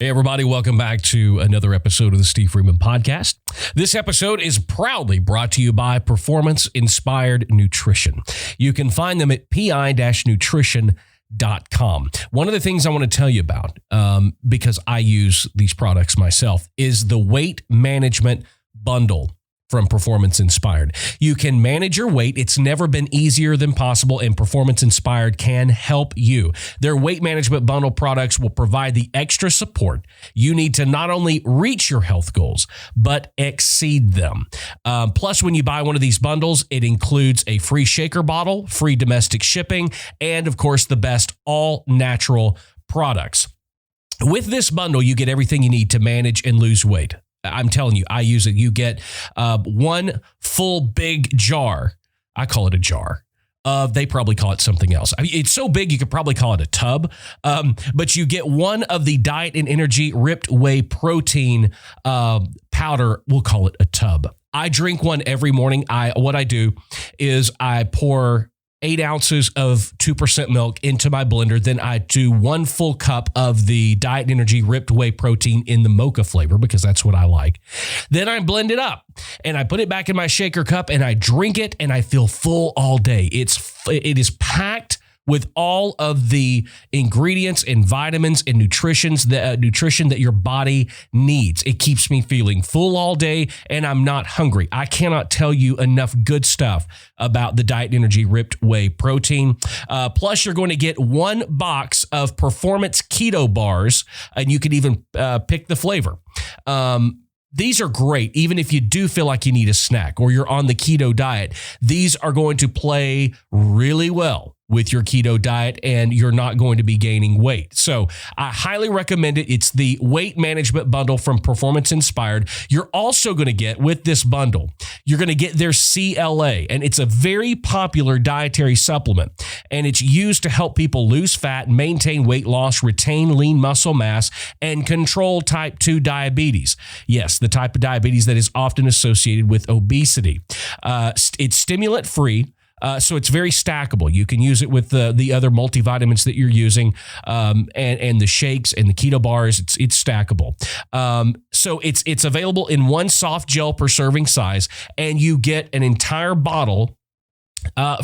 Hey, everybody, welcome back to another episode of the Steve Freeman Podcast. This episode is proudly brought to you by Performance Inspired Nutrition. You can find them at pi-nutrition.com. One of the things I want to tell you about, because I use these products myself, is the weight management bundle from Performance Inspired. You can manage your weight. It's never been easier than possible, and Performance Inspired can help you. Their weight management bundle products will provide the extra support you need to not only reach your health goals, but exceed them. Plus, when you buy one of these bundles, it includes a free shaker bottle, free domestic shipping, and of course, the best all-natural products. With this bundle, you get everything you need to manage and lose weight. I'm telling you, I use it. You get one full big jar. I call it a jar. They probably call it something else. I mean, it's so big, you could probably call it a tub. But you get one of the Diet and Energy Ripped Whey Protein powder. We'll call it a tub. I drink one every morning. What I do is I pour 8 ounces of 2% milk into my blender. Then I do 1 full cup of the Diet and Energy Ripped Whey Protein in the mocha flavor, because that's what I like. Then I blend it up and I put it back in my shaker cup and I drink it and I feel full all day. It is packed with all of the ingredients and vitamins and nutrition that your body needs. It keeps me feeling full all day and I'm not hungry. I cannot tell you enough good stuff about the Diet Energy Ripped Whey Protein. Plus, you're going to get 1 box of Performance Keto Bars, and you can even pick the flavor. These are great, even if you do feel like you need a snack or you're on the keto diet. These are going to play really well with your keto diet, and you're not going to be gaining weight. So I highly recommend it. It's the weight management bundle from Performance Inspired. You're also going to get, with this bundle, you're going to get their CLA, and it's a very popular dietary supplement, and it's used to help people lose fat, maintain weight loss, retain lean muscle mass, and control type 2 diabetes. Yes, the type of diabetes that is often associated with obesity. It's stimulant-free. So it's very stackable. You can use it with the other multivitamins that you're using, and the shakes and the keto bars. It's stackable. So it's available in 1 soft gel per serving size, and you get an entire bottle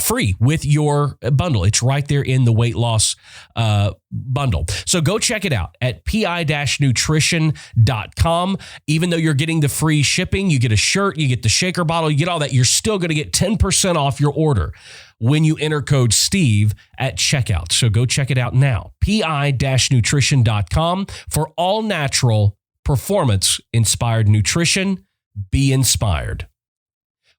free with your bundle. It's right there in the weight loss bundle. So go check it out at pi-nutrition.com. Even though you're getting the free shipping, you get a shirt, you get the shaker bottle, you get all that, you're still going to get 10% off your order when you enter code Steve at checkout. So go check it out now. pi-nutrition.com for all natural, performance inspired nutrition. Be inspired.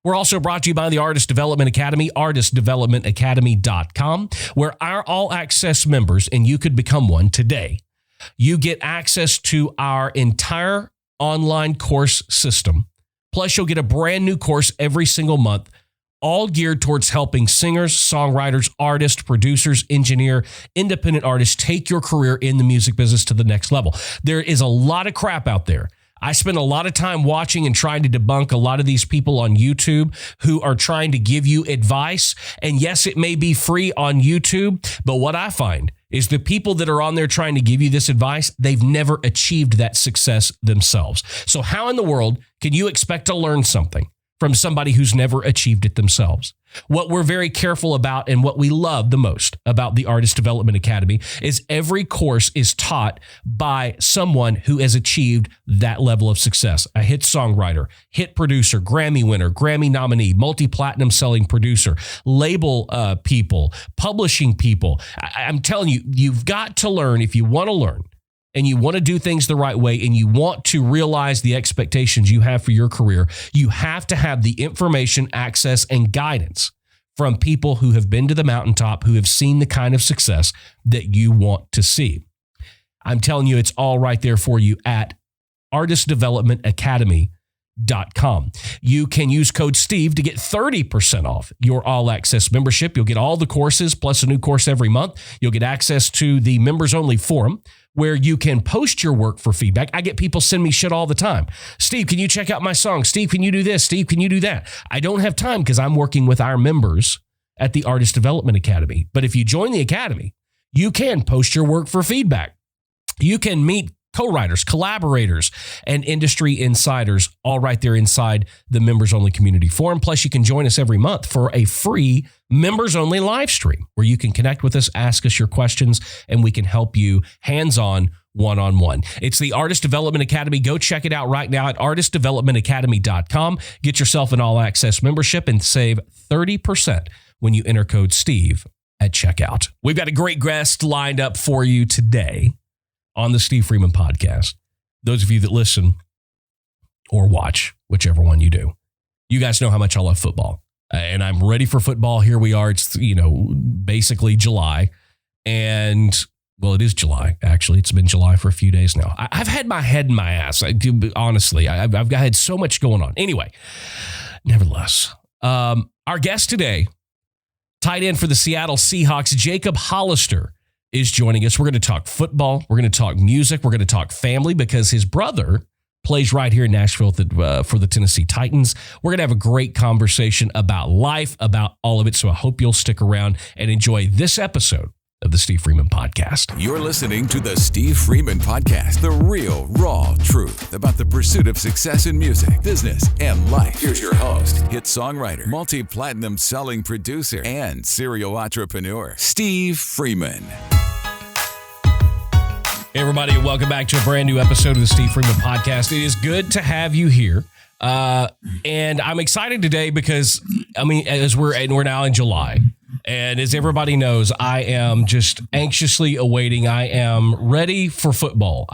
We're also brought to you by the Artist Development Academy, artistdevelopmentacademy.com, where our all-access members, and you could become one today, you get access to our entire online course system. Plus, you'll get a brand new course every single month, all geared towards helping singers, songwriters, artists, producers, independent artists take your career in the music business to the next level. There is a lot of crap out there. I spend a lot of time watching and trying to debunk a lot of these people on YouTube who are trying to give you advice. And yes, it may be free on YouTube, but what I find is the people that are on there trying to give you this advice, they've never achieved that success themselves. So how in the world can you expect to learn something from somebody who's never achieved it themselves? What we're very careful about, and what we love the most about the Artist Development Academy, is every course is taught by someone who has achieved that level of success. A hit songwriter, hit producer, Grammy winner, Grammy nominee, multi-platinum selling producer, label people, publishing people. I'm telling you, you've got to learn if you want to learn. And you want to do things the right way, and you want to realize the expectations you have for your career, you have to have the information, access, and guidance from people who have been to the mountaintop, who have seen the kind of success that you want to see. I'm telling you, it's all right there for you at artistdevelopmentacademy.com. You can use code Steve to get 30% off your all-access membership. You'll get all the courses plus a new course every month. You'll get access to the members-only forum, where you can post your work for feedback. I get people send me shit all the time. Steve, can you check out my song? Steve, can you do this? Steve, can you do that? I don't have time because I'm working with our members at the Artist Development Academy. But if you join the Academy, you can post your work for feedback. You can meet co-writers, collaborators, and industry insiders, all right there inside the members-only community forum. Plus, you can join us every month for a free members-only live stream where you can connect with us, ask us your questions, and we can help you hands-on, one-on-one. It's the Artist Development Academy. Go check it out right now at artistdevelopmentacademy.com. Get yourself an all-access membership and save 30% when you enter code Steve at checkout. We've got a great guest lined up for you today on the Steve Freeman podcast. Those of you that listen or watch, whichever one you do, you guys know how much I love football. And I'm ready for football. Here we are. It's, basically July. And, well, it is July, actually. It's been July for a few days now. I've had my head in my ass. Honestly, I've had so much going on. Anyway, nevertheless, our guest today, tight end for the Seattle Seahawks, Jacob Hollister, is joining us. We're going to talk football. We're going to talk music. We're going to talk family because his brother plays right here in Nashville for the Tennessee Titans. We're going to have a great conversation about life, about all of it. So I hope you'll stick around and enjoy this episode of the Steve Freeman Podcast. You're listening to the Steve Freeman Podcast, the real, raw truth about the pursuit of success in music, business, and life. Here's your host, hit songwriter, multi-platinum selling producer, and serial entrepreneur, Steve Freeman. Hey, everybody, and welcome back to a brand new episode of the Steve Freeman Podcast. It is good to have you here. And I'm excited today because, as we're now in July. And as everybody knows, I am just anxiously awaiting. I am ready for football.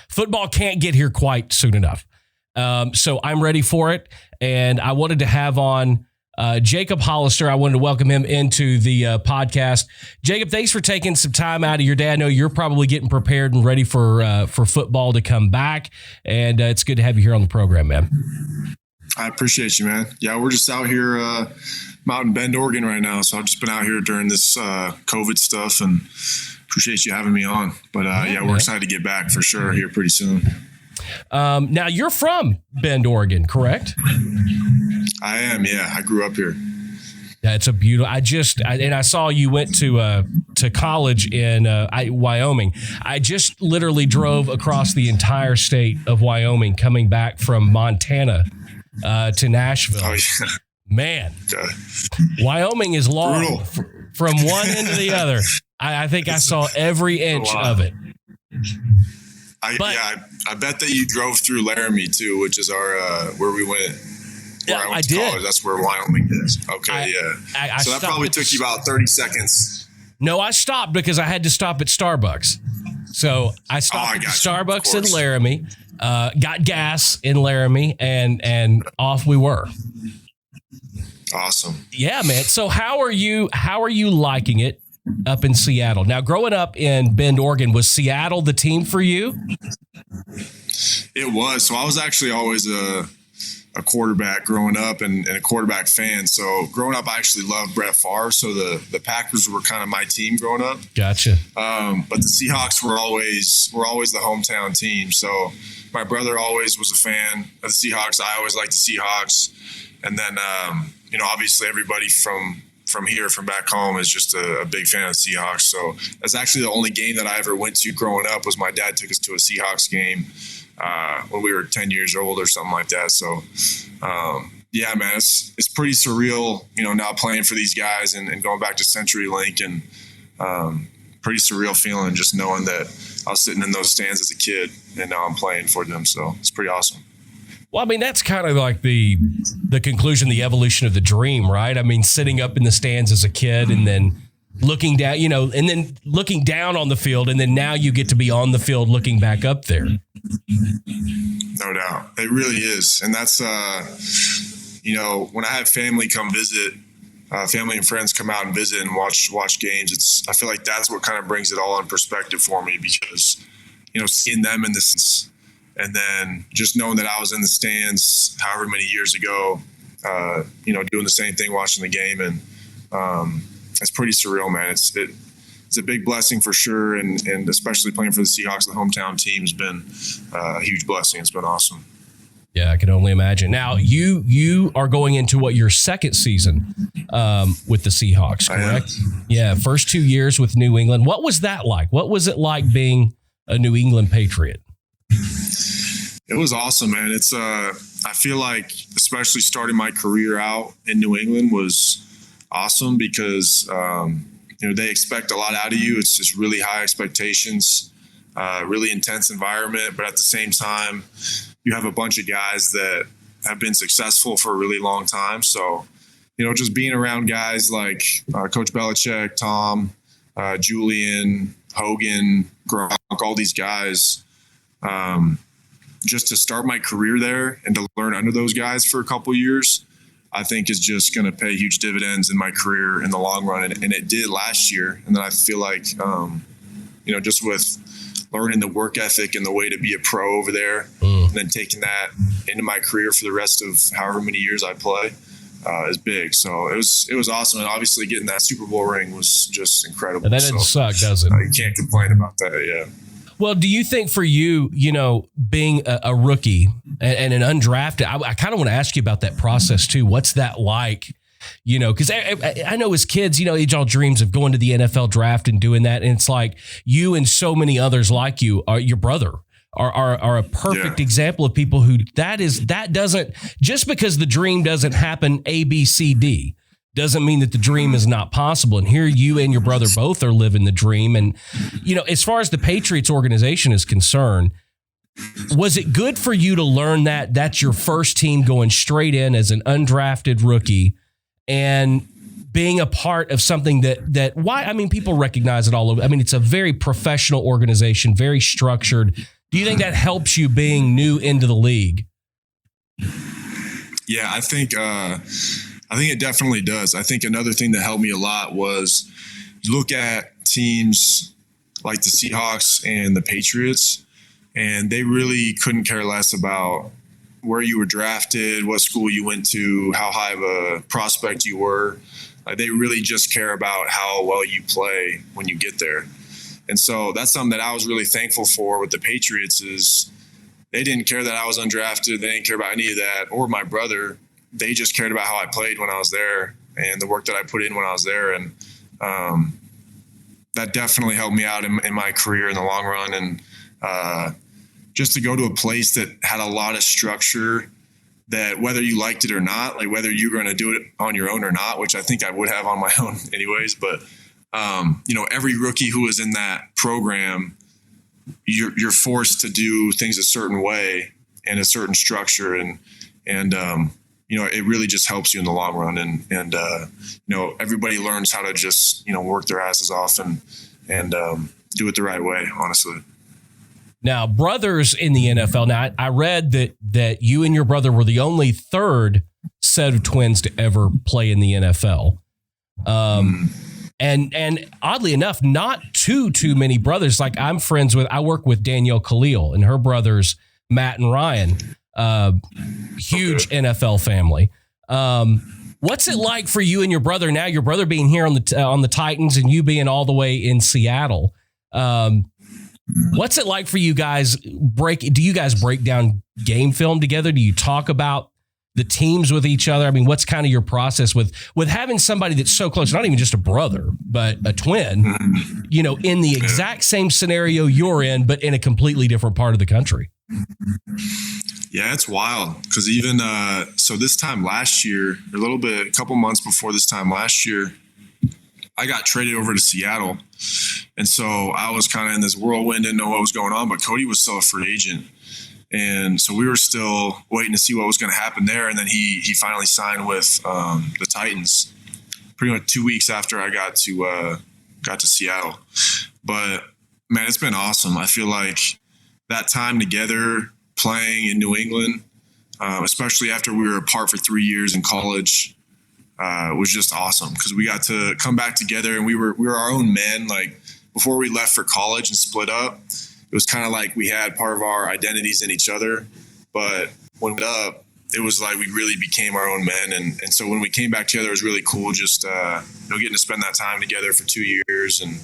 Football can't get here quite soon enough. So I'm ready for it. And I wanted to have on Jacob Hollister. I wanted to welcome him into the podcast. Jacob, thanks for taking some time out of your day. I know you're probably getting prepared and ready for football to come back. And it's good to have you here on the program, man. I appreciate you, man. Yeah, we're just out here out in Bend, Oregon right now. So I've just been out here during this COVID stuff and appreciate you having me on. But we're excited to get back for sure here pretty soon. Now you're from Bend, Oregon, correct? I am. Yeah. I grew up here. That's a beautiful. I saw you went to college in Wyoming. I just literally drove across the entire state of Wyoming, coming back from Montana to Nashville. Oh, yeah. Man, Wyoming is long from one end to the other. I think I saw every inch of it. I bet that you drove through Laramie too, which is our where we went. I went to college. That's where Wyoming is. Okay, so that probably took you about 30 seconds. No, I stopped because I had to stop at Starbucks. So I stopped at Starbucks in Laramie, got gas in Laramie, and off we were. Awesome. Yeah, man. So how are you liking it up in Seattle? Now, growing up in Bend, Oregon, was Seattle the team for you? It was. So I was actually always a quarterback growing up and a quarterback fan. So growing up, I actually loved Brett Favre. So the Packers were kind of my team growing up. Gotcha. But the Seahawks were always the hometown team. So my brother always was a fan of the Seahawks. I always liked the Seahawks. And then, obviously everybody from here, from back home, is just a big fan of the Seahawks. So that's actually the only game that I ever went to growing up was my dad took us to a Seahawks game when we were 10 years old or something like that. So, man, it's pretty surreal, now playing for these guys and going back to CenturyLink and pretty surreal feeling just knowing that I was sitting in those stands as a kid and now I'm playing for them. So it's pretty awesome. Well, that's kind of like the conclusion, the evolution of the dream, right? Sitting up in the stands as a kid and then looking down, and then looking down on the field, and then now you get to be on the field looking back up there. No doubt. It really is. And that's, when I have family come visit, family and friends come out and visit and watch games, I feel like that's what kind of brings it all in perspective for me because, seeing them in this. And then just knowing that I was in the stands however many years ago, doing the same thing, watching the game. And it's pretty surreal, man. It's a big blessing for sure. And especially playing for the Seahawks, the hometown team, has been a huge blessing. It's been awesome. Yeah, I can only imagine. Now, you are going into your second season with the Seahawks, correct? Yeah, first 2 years with New England. What was that like? What was it like being a New England Patriot? It was awesome, man. It's I feel like especially starting my career out in New England was awesome because they expect a lot out of you. It's just really high expectations, really intense environment, but at the same time, you have a bunch of guys that have been successful for a really long time. So, just being around guys like Coach Belichick, Tom, Julian, Hogan, Gronk, all these guys, just to start my career there and to learn under those guys for a couple years, I think is just going to pay huge dividends in my career in the long run. And it did last year. And then I feel like, just with learning the work ethic and the way to be a pro over there, and then taking that into my career for the rest of however many years I play, is big. So it was awesome. And obviously getting that Super Bowl ring was just incredible. And that doesn't suck, does it? You can't complain about that. Yeah. Well, do you think for you, being a rookie and an undrafted, I kind of want to ask you about that process too. What's that like? Because I know as kids, each all dreams of going to the NFL draft and doing that. And it's like you and so many others like you, your brother, are a perfect example of people who that doesn't, just because the dream doesn't happen A, B, C, D, doesn't mean that the dream is not possible. And here you and your brother both are living the dream. And, as far as the Patriots organization is concerned, was it good for you to learn that that's your first team going straight in as an undrafted rookie and being a part of something people recognize it all over. I mean, it's a very professional organization, very structured. Do you think that helps you being new into the league? Yeah, I think it definitely does. I think another thing that helped me a lot was look at teams like the Seahawks and the Patriots, and they really couldn't care less about where you were drafted, what school you went to, how high of a prospect you were. They really just care about how well you play when you get there. And so that's something that I was really thankful for with the Patriots is they didn't care that I was undrafted. They didn't care about any of that, or my brother. They just cared about how I played when I was there and the work that I put in when I was there. And that definitely helped me out in my career in the long run. And just to go to a place that had a lot of structure, that whether you liked it or not, like whether you're going to do it on your own or not, which I think I would have on my own anyways. But, every rookie who was in that program, you're forced to do things a certain way and a certain structure. And it really just helps you in the long run. And everybody learns how to just, work their asses off and do it the right way, honestly. Now, brothers in the NFL. Now, I read that you and your brother were the only third set of twins to ever play in the NFL. And oddly enough, not too many brothers. Like I work with Danielle Khalil and her brothers, Matt and Ryan, huge NFL family. What's it like for you and your brother now? Your brother being here on the Titans and you being all the way in Seattle. What's it like for you guys? Do you guys break down game film together? Do you talk about the teams with each other? I mean, what's kind of your process with having somebody that's so close, not even just a brother, but a twin, in the exact same scenario you're in, but in a completely different part of the country? Yeah, it's wild because even so this time last year, a couple months before this time last year, I got traded over to Seattle. And so I was kind of in this whirlwind, didn't know what was going on, but Cody was still a free agent. And so we were still waiting to see what was going to happen there. And then he finally signed with the Titans pretty much 2 weeks after I got to Seattle. But man, it's been awesome. I feel like that time together playing in New England, especially after we were apart for 3 years in college, was just awesome because we got to come back together and we were our own men. Like before we left for college and split up, it was kind of like we had part of our identities in each other. But when we went up, it was like we really became our own men. And so when we came back together, it was really cool just getting to spend that time together for 2 years and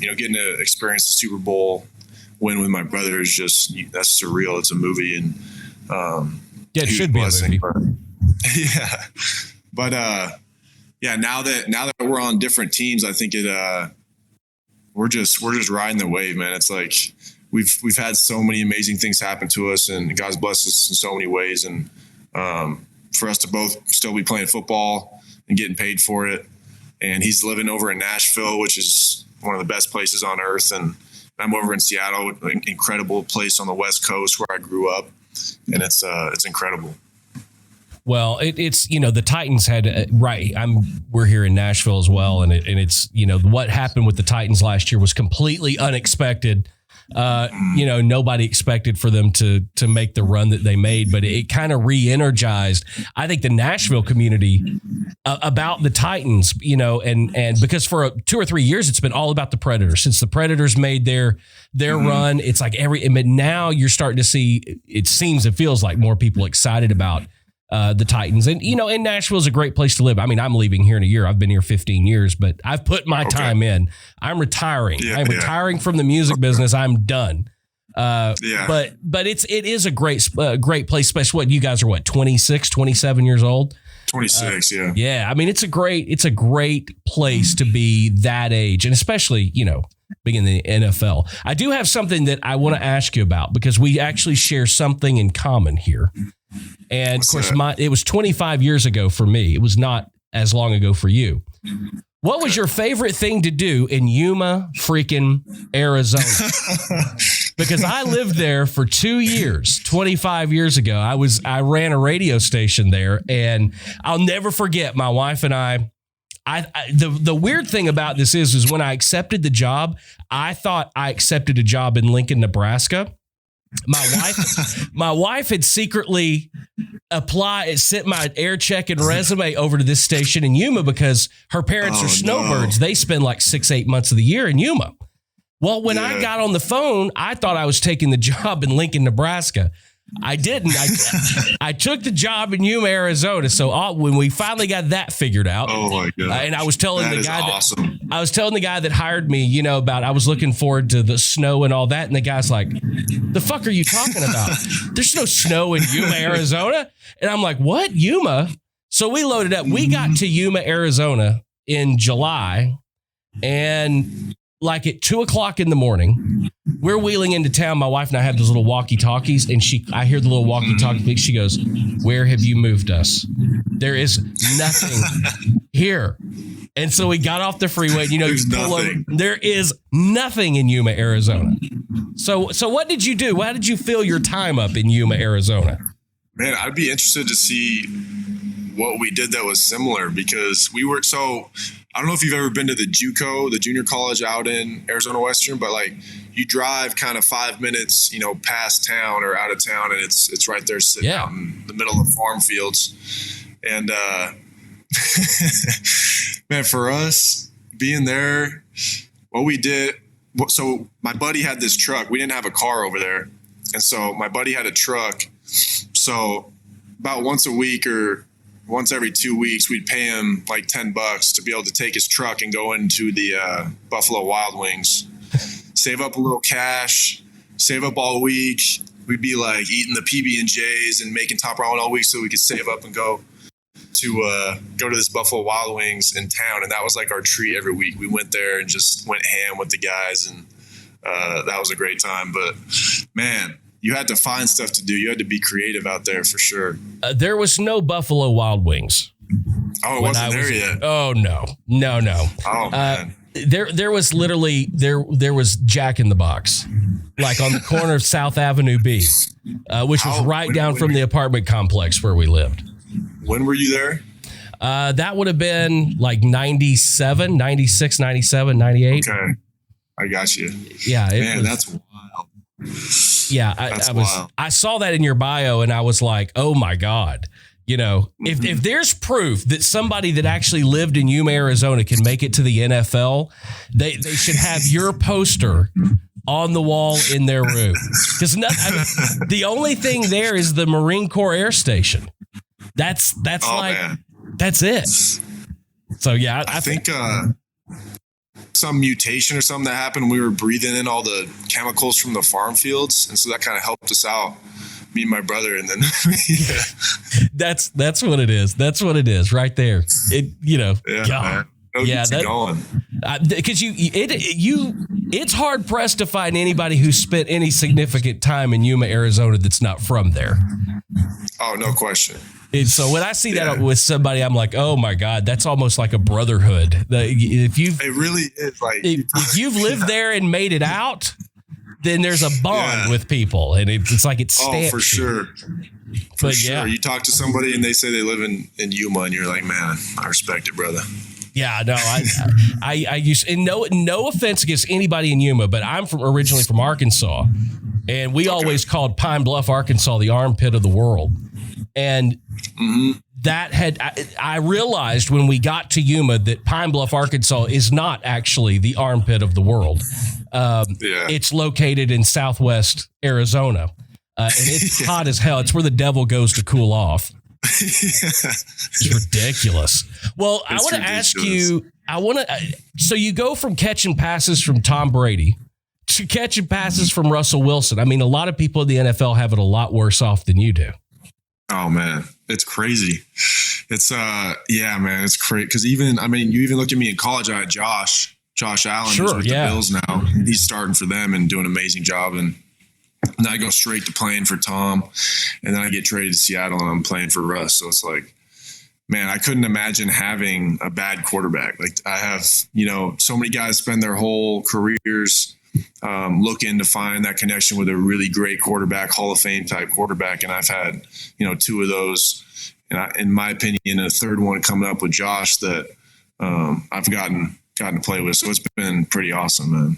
getting to experience the Super Bowl win with my brother is just, that's surreal. It's a movie. And it should be a movie. Yeah. But now that we're on different teams, I think we're just riding the wave, man. It's like we've had so many amazing things happen to us, and God's blessed us in so many ways. And for us to both still be playing football and getting paid for it, and he's living over in Nashville, which is one of the best places on earth, and I'm over in Seattle, an incredible place on the West Coast where I grew up, and it's incredible. Well, it's the Titans had right. We're here in Nashville as well, and it's what happened with the Titans last year was completely unexpected. Nobody expected for them to make the run that they made, but it kind of re-energized, I think, the Nashville community about the Titans, and because for 2 or 3 years, it's been all about the Predators. Since the Predators made their run, it's like but now you're starting to see, it feels like more people excited about the Titans. And, and Nashville's a great place to live. I mean, I'm leaving here in a year. I've been here 15 years, but I've put my time in. I'm retiring. I'm retiring from the music business. I'm done. But it is a great place, especially what you guys are 26, 27 years old. 26. Yeah. I mean, it's a great place to be that age. And especially, being in the NFL. I do have something that I want to ask you about because we actually share something in common here. And of course, it was 25 years ago for me. It was not as long ago for you. What was your favorite thing to do in Yuma, freaking Arizona? Because I lived there for 2 years, 25 years ago. I ran a radio station there, and I'll never forget my wife and I the weird thing about this is when I accepted the job, I thought I accepted a job in Lincoln, Nebraska. My wife had secretly sent my air check and resume over to this station in Yuma because her parents are snowbirds. No. They spend like 6-8 months of the year in Yuma. Well, when I got on the phone, I thought I was taking the job in Lincoln, Nebraska. I didn't. I took the job in Yuma, Arizona. So when we finally got that figured out, oh my God! And I was telling the guy awesome. I was telling the guy that hired me, about I was looking forward to the snow and all that, and the guy's like, "The fuck are you talking about? There's no snow in Yuma, Arizona." And I'm like, "What, Yuma?" So we loaded up. We got to Yuma, Arizona in July, and like at 2:00 in the morning, we're wheeling into town. My wife and I have those little walkie-talkies, and I hear the little walkie-talkie. She goes, "Where have you moved us? There is nothing here." And so we got off the freeway. You pull over. There is nothing in Yuma, Arizona. So what did you do? How did you fill your time up in Yuma, Arizona? Man, I'd be interested to see what we did that was similar because we were I don't know if you've ever been to the JUCO, the junior college out in Arizona Western, but like you drive kind of 5 minutes, past town or out of town, and it's right there sitting out in the middle of farm fields. And man, for us being there, what we did, so my buddy had this truck. We didn't have a car over there. And so my buddy had a truck. So about once a week or once every 2 weeks, we'd pay him like $10 to be able to take his truck and go into the Buffalo Wild Wings, save up a little cash, save up all week. We'd be like eating the PB&Js and making top ramen all week so we could save up and go to this Buffalo Wild Wings in town. And that was like our treat every week. We went there and just went ham with the guys, and that was a great time. But man, you had to find stuff to do. You had to be creative out there for sure. There was no Buffalo Wild Wings. Oh, it wasn't there yet. Oh, no. Oh, man. There was literally, there was Jack in the Box, like on the corner of South Avenue B, which was right down from the apartment complex where we lived. When were you there? That would have been like 97, 96, 97, 98. Okay. I got you. Yeah. Man, that's wild. Yeah, I saw that in your bio and I was like, oh my God, if there's proof that somebody that actually lived in Yuma, Arizona can make it to the NFL, they should have your poster on the wall in their room. Because the only thing there is the Marine Corps Air Station. That's it. So yeah, I think some mutation or something that happened. We were breathing in all the chemicals from the farm fields, and so that kind of helped us out, me and my brother. And then that's what it is. That's what it is right there. God. going. Because it's hard pressed to find anybody who spent any significant time in Yuma, Arizona that's not from there. Oh, no question. And so when I see that with somebody, I'm like, oh my God, that's almost like a brotherhood. It really is. Like if you've lived there and made it out, then there's a bond with people, and it's like it's stamped. Oh, for sure. For sure. You talk to somebody and they say they live in Yuma, and you're like, man, I respect it, brother. Yeah, no, I used, and no offense against anybody in Yuma, but I'm originally from Arkansas, and we always called Pine Bluff, Arkansas, the armpit of the world. And I realized when we got to Yuma that Pine Bluff, Arkansas is not actually the armpit of the world. It's located in Southwest Arizona, and it's hot as hell. It's where the devil goes to cool off. It's ridiculous. Well, I want to ask you, so you go from catching passes from Tom Brady to catching passes from Russell Wilson. I mean, a lot of people in the NFL have it a lot worse off than you do. Oh man, it's crazy. It's man, it's crazy. Cause you even look at me in college, I had Josh Allen, who's with the Bills now. He's starting for them and doing an amazing job. And then I go straight to playing for Tom, and then I get traded to Seattle and I'm playing for Russ. So it's like, man, I couldn't imagine having a bad quarterback. Like I have, so many guys spend their whole careers looking to find that connection with a really great quarterback, Hall of Fame type quarterback. And I've had, two of those, and in my opinion, a third one coming up with Josh that I've gotten to play with. So it's been pretty awesome, man.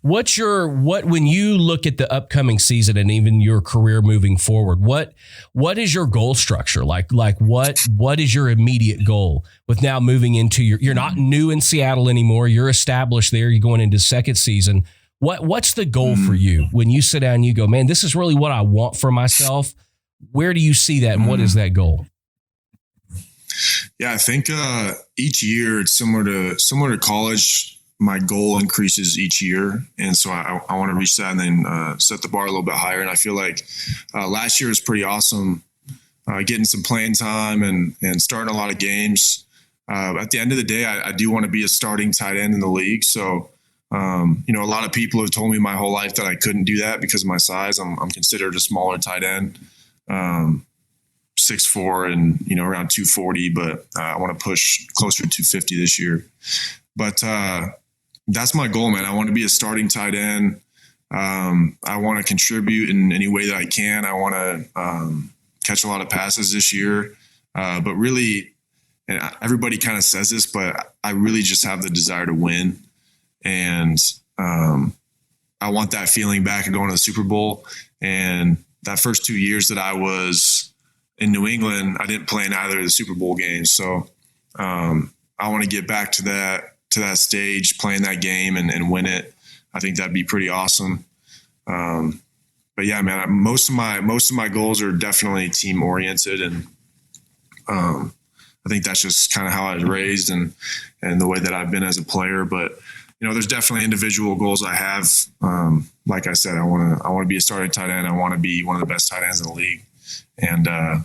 When you look at the upcoming season and even your career moving forward, what is your goal structure? Like what is your immediate goal with now moving into you're not new in Seattle anymore. You're established there. You're going into second season. What's the goal for you when you sit down and you go, man, this is really what I want for myself? Where do you see that? And what is that goal? Yeah, I think each year it's similar to college. My goal increases each year. And so I want to reach that and then set the bar a little bit higher. And I feel like last year was pretty awesome, getting some playing time and starting a lot of games. At the end of the day, I do want to be a starting tight end in the league. So, a lot of people have told me my whole life that I couldn't do that because of my size. I'm considered a smaller tight end, 6'4" and, around 240, but I want to push closer to 250 this year. But that's my goal, man. I want to be a starting tight end. I want to contribute in any way that I can. I want to catch a lot of passes this year. But really, and everybody kind of says this, but I really just have the desire to win. And I want that feeling back of going to the Super Bowl. And that first 2 years that I was in New England, I didn't play in either of the Super Bowl games. So I want to get back to that stage, playing that game and win it. I think that'd be pretty awesome. But yeah, man, most of my goals are definitely team oriented. And I think that's just kind of how I was raised and the way that I've been as a player. But, there's definitely individual goals I have. Like I said, I want to be a starting tight end. I want to be one of the best tight ends in the league. And, I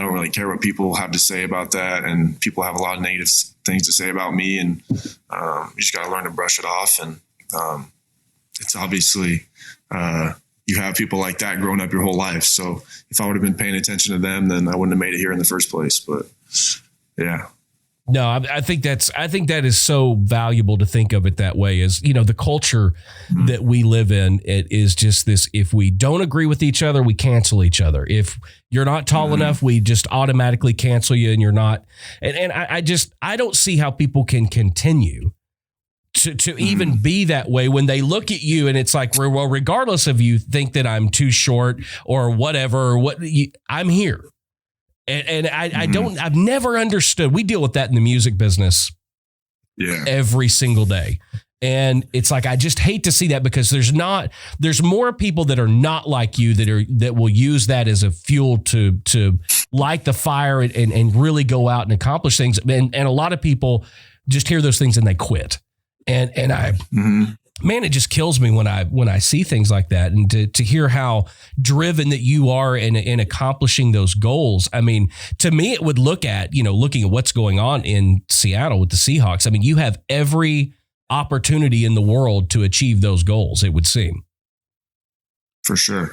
don't really care what people have to say about that. And people have a lot of negative things to say about me. And you just got to learn to brush it off. And it's obviously you have people like that growing up your whole life. So if I would have been paying attention to them, then I wouldn't have made it here in the first place. But yeah. No, I think that is so valuable to think of it that way. Is the culture that we live in, it is just this: if we don't agree with each other, we cancel each other. If you're not tall enough, we just automatically cancel you, and you're not. And I don't see how people can continue to even be that way when they look at you, and it's like, well, regardless of you think that I'm too short or whatever, I'm here. And I've never understood. We deal with that in the music business every single day. And it's like, I just hate to see that because there's more people that are not like you that will use that as a fuel to light the fire and really go out and accomplish things. And a lot of people just hear those things and they quit. And Man, it just kills me when I see things like that, and to hear how driven that you are in accomplishing those goals. I mean, to me, it would looking at what's going on in Seattle with the Seahawks. I mean, you have every opportunity in the world to achieve those goals, it would seem. For sure.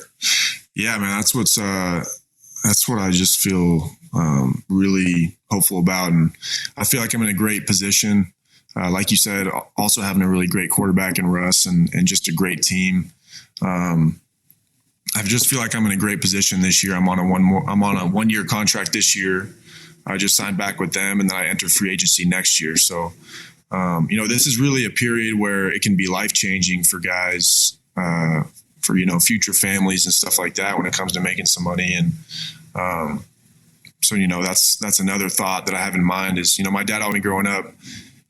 Yeah, man, that's what I just feel really hopeful about. And I feel like I'm in a great position. Like you said, also having a really great quarterback in Russ and just a great team. I just feel like I'm in a great position this year. I'm on a 1-year contract this year. I just signed back with them, and then I enter free agency next year. So, this is really a period where it can be life-changing for guys, for future families and stuff like that when it comes to making some money. And so that's another thought that I have in mind is, my dad always growing up,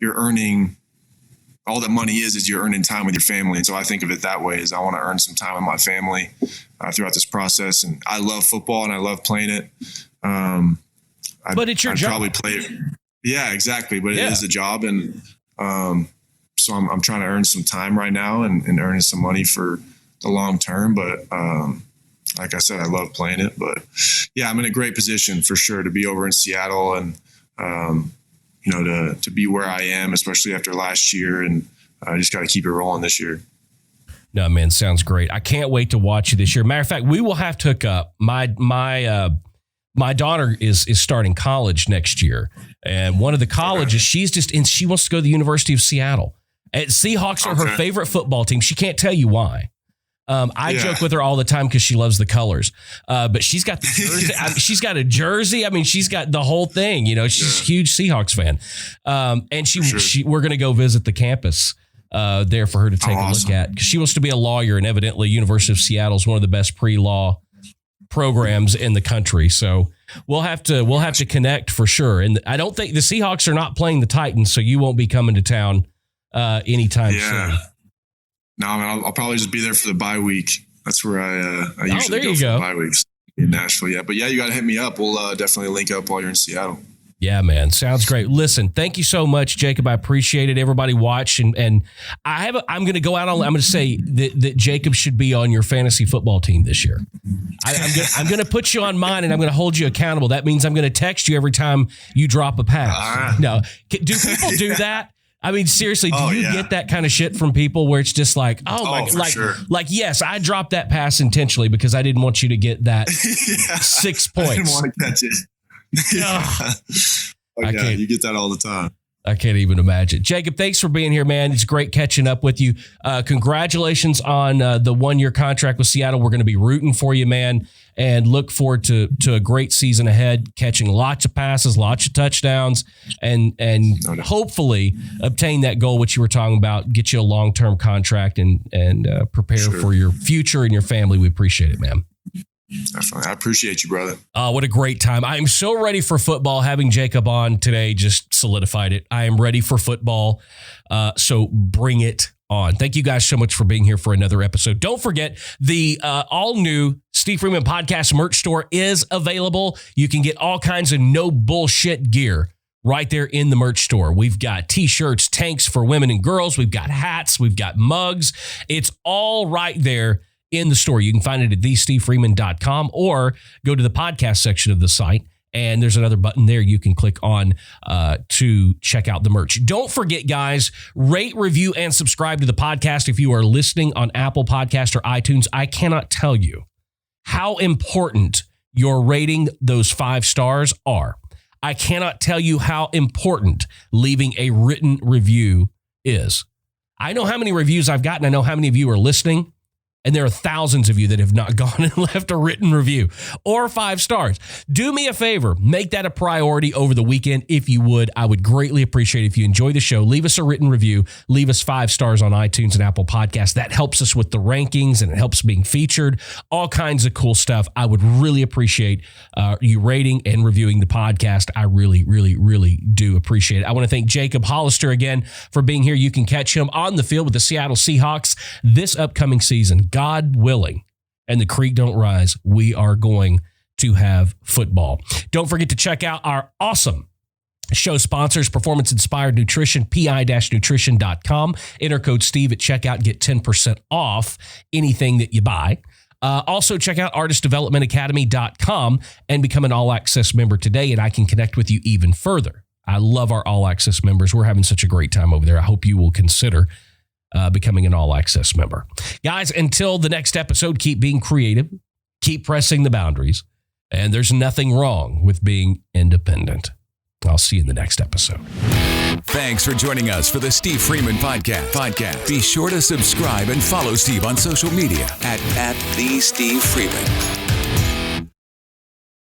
you're earning, all that money is you're earning time with your family. And so I think of it that way, is I want to earn some time with my family throughout this process. And I love football and I love playing it. But it's your job. Probably play it. Yeah, exactly. But it is a job. And so I'm trying to earn some time right now and earning some money for the long term. But like I said, I love playing it. But yeah, I'm in a great position for sure to be over in Seattle and, to be where I am, especially after last year. And I just got to keep it rolling this year. No, man, sounds great. I can't wait to watch you this year. Matter of fact, we will have to hook up. My daughter is starting college next year. And one of the colleges, she wants to go to the University of Seattle. And Seahawks are her favorite football team. She can't tell you why. I joke with her all the time because she loves the colors. But she's got the jersey. She's got a jersey. I mean, she's got the whole thing. She's a huge Seahawks fan. And we're going to go visit the campus there for her to take a look at, because she wants to be a lawyer. And evidently, University of Seattle is one of the best pre-law programs in the country. So we'll have to connect for sure. And I don't think the Seahawks are not playing the Titans, so you won't be coming to town anytime soon. No, man, I'll probably just be there for the bye week. That's where I usually go for the bye weeks in Nashville. Yeah, but yeah, you got to hit me up. We'll definitely link up while you're in Seattle. Yeah, man. Sounds great. Listen, thank you so much, Jacob. I appreciate it. Everybody watch. And I'm going to go out on, I'm going to say that Jacob should be on your fantasy football team this year. I'm going to put you on mine, and I'm going to hold you accountable. That means I'm going to text you every time you drop a pass. No, do people do that? I mean, seriously, do you get that kind of shit from people where it's just like, yes, I dropped that pass intentionally because I didn't want you to get that 6 points. I didn't want to catch it. You get that all the time. I can't even imagine. Jacob, thanks for being here, man. It's great catching up with you. Congratulations on the 1-year contract with Seattle. We're going to be rooting for you, man, and look forward to a great season ahead, catching lots of passes, lots of touchdowns, and hopefully obtain that goal, which you were talking about, get you a long-term contract and prepare for your future and your family. We appreciate it, man. Definitely. I appreciate you, brother. What a great time. I am so ready for football. Having Jacob on today just solidified it. I am ready for football. So bring it on. Thank you guys so much for being here for another episode. Don't forget, the all new Steve Freeman Podcast merch store is available. You can get all kinds of no bullshit gear right there in the merch store. We've got t-shirts, tanks for women and girls. We've got hats. We've got mugs. It's all right there in the store. You can find it at thestevefreeman.com or go to the podcast section of the site, and there's another button there you can click on to check out the merch. Don't forget, guys, rate, review, and subscribe to the podcast if you are listening on Apple Podcast or iTunes. I cannot tell you how important your rating those 5 stars are. I cannot tell you how important leaving a written review is. I know how many reviews I've gotten. I know how many of you are listening. And there are thousands of you that have not gone and left a written review or 5 stars. Do me a favor. Make that a priority over the weekend if you would. I would greatly appreciate it if you enjoy the show. Leave us a written review. Leave us 5 stars on iTunes and Apple Podcasts. That helps us with the rankings, and it helps being featured. All kinds of cool stuff. I would really appreciate you rating and reviewing the podcast. I really, really, really do appreciate it. I want to thank Jacob Hollister again for being here. You can catch him on the field with the Seattle Seahawks this upcoming season. God willing, and the creek don't rise, we are going to have football. Don't forget to check out our awesome Show sponsors, Performance Inspired Nutrition, pi-nutrition.com. Enter code Steve at checkout, get 10% off anything that you buy. Also, check out artistdevelopmentacademy.com and become an all-access member today, and I can connect with you even further. I love our all-access members. We're having such a great time over there. I hope you will consider becoming an all-access member. Guys, until the next episode, keep being creative, keep pressing the boundaries, and there's nothing wrong with being independent. I'll see you in the next episode. Thanks for joining us for the Steve Freeman Podcast. Be sure to subscribe and follow Steve on social media at the Steve Freeman.